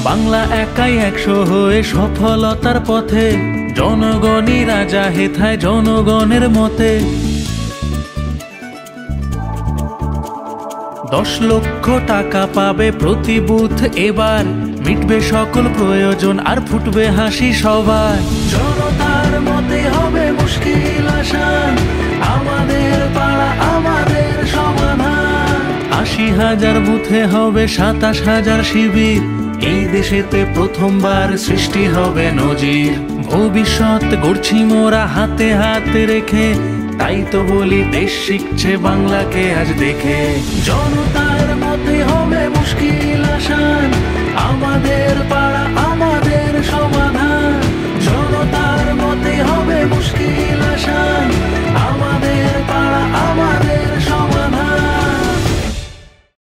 বাংলা একাই 100 হয়ে সফলতার পথে, জনগণই রাজা হেথায় জনগণের মতে। 10 লক্ষ টাকা পাবে প্রতি বুথ এবার, মিটবে সকল প্রয়োজন আর ফুটবে হাসি সবার। জনতার মতে হবে মুশকিল আসান, আমাদের পাড়া আমাদের সমাধান। 80,000 বুথে হবে 27,000 শিবির, এই দেশেতে প্রথমবার সৃষ্টি হবে নজির। ভবিষ্যৎ গড়ছি মোরা হাতে হাতে রেখে, তাই তো বলি দেশ শিখছে বাংলাকে আজ দেখে। জনতার